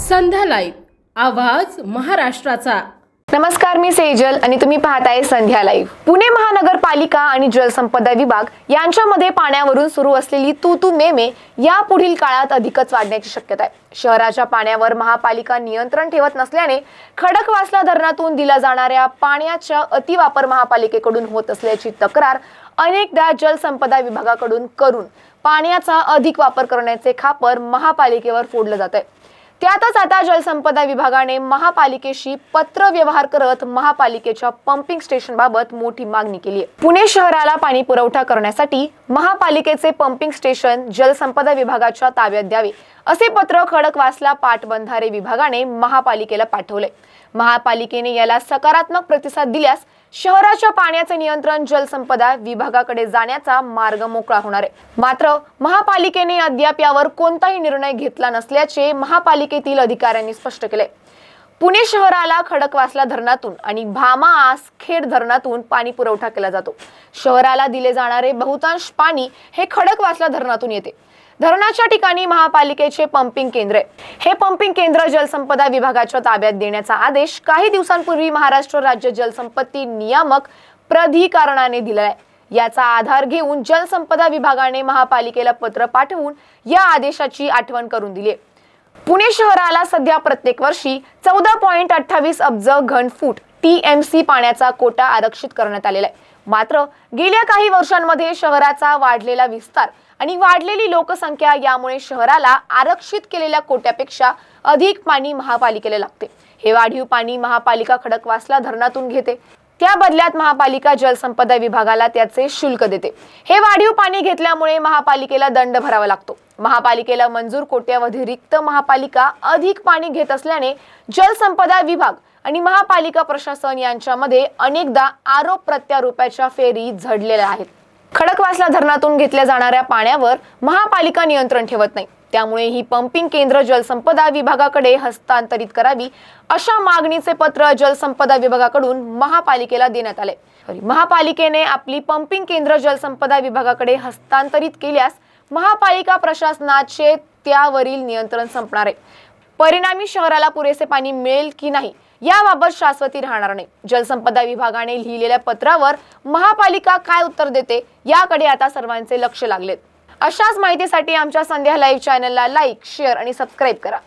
संध्या live आवाज महाराष्ट्राचा। नमस्कार, मी सेजल आणि तुम्ही पाहताय संध्या लाईव्ह। पुणे महानगरपालिका आणि जलसंपदा विभाग यांच्यामध्ये पाण्यावरून सुरू असलेली तू मे मे या पुढील काळात अधिकच वाढण्याची शक्यता आहे। शहराच्या पाण्यावर महापालिका नियंत्रण ठेवत नसल्याने खडकवासला धरणातून दिला जाणाऱ्या पाण्याचा अतिवापर महापालिकेकडून होत असल्याची तक्रार अनेकदा जलसंपदा विभागाकडून करून पाण्याचा अधिक वापर करण्याचे खापर महापालिकेवर फोडलं जात आहे। त्यातच आता जलसंपदा विभागाने महापालिकेशी पत्र व्यवहार करत महापालिकेच्या पंपिंग स्टेशन बाबत मोठी मागणी केली आहे। पुणे शहराला पाणी पुरवठा करण्यासाठी महापालिकेचे पंपिंग स्टेशन जलसंपदा विभागाच्या ताब्यात द्यावे असे पत्र खडकवासला पाटबंधारे विभागाने महापालिकेला पाठवले। महापालिकेने याला सकारात्मक प्रतिसाद दिल्यास शहराच्या पाण्याचे नियंत्रण जलसंपदा विभागाकडे जाण्याचा मार्ग मोकळा होणार आहे। मात्र महापालिकेने अद्याप यावर कोणताही निर्णय घेतला नसल्याचे महापालिकेतील अधिकाऱ्यांनी स्पष्ट केले। पुणे शहराला खडकवासला धरणातून आणि भामा आसखेड धरणातून पाणी पुरवठा केला जातो। शहराला दिले जाणारे बहुतांश पाणी हे खडकवासला धरणातून येते। धरणाच्या ठिकाणी महापालिकेचे पंपिंग केंद्र आहे। हे पंपिंग केंद्र जलसंपदा विभागाच्या ताब्यात देण्याचा आदेश काही दिवसांपूर्वी महाराष्ट्र राज्य जलसंपत्ती नियामक प्राधिकरणाने दिला आहे। याचा आधार घेऊन जलसंपदा विभागाने महापालिकेला पत्र पाठवून या आदेशाची आठवण करून दिली आहे। पुणे शहराला सध्या प्रत्येक वर्षी 14.28 अब्ज घनफूट TMC पाण्याचा कोटा आरक्षित करण्यात आलेला आहे। मात्र गेल्या काही वर्षांमध्ये शहराचा वाढलेला विस्तार आणि वाढलेली लोकसंख्या यामुळे शहराला आरक्षित केलेल्या कोट्यापेक्षा अधिक पाणी महापालिकेला लागते। हे वाढीव पाणी महापालिका खडकवासला धरणातून घेते, त्या बदल्यात महापालिका जलसंपदा विभागाला त्याचे शुल्क देते। हे वाढीव पाणी घेतल्यामुळे महापालिकेला दंड भरावा लागतो। महापालिकेला मंजूर कोट्याव्यतिरिक्त महापालिका अधिक पाणी घेत असल्याने जलसंपदा विभाग आणि महापालिका प्रशासन यांच्यामध्ये अनेकदा आरोप प्रत्यारोपाच्या फेरी झडलेल्या आहेत। खडकवासला धरणातून घेतल्या जाणाऱ्या पाण्यावर महापालिका नियंत्रण ठेवत नाही, त्यामुळे ही पंपिंग केंद्र जलसंपदा विभागाकडे हस्तांतरित करावी अशा मागणीचे पत्र जलसंपदा विभागाकडून महापालिकेला देण्यात आले। महापालिकेने आपली पंपिंग केंद्र जलसंपदा विभागाकडे हस्तांतरित केल्यास महापालिका प्रशासनाचे त्यावरील नियंत्रण संपणार आहे। परिणामी शहराला पुरेसे पाणी मिळेल की नाही याबाबत शाश्वती राहणार नाही। जलसंपदा विभागाने लिहिलेल्या पत्रावर महापालिका काय उत्तर देते याकडे आता सर्वांचे लक्ष लागलेत। अशाच माहितीसाठी आमच्या संध्या लाईव्ह चॅनलला लाईक, शेअर आणि सबस्क्राईब करा।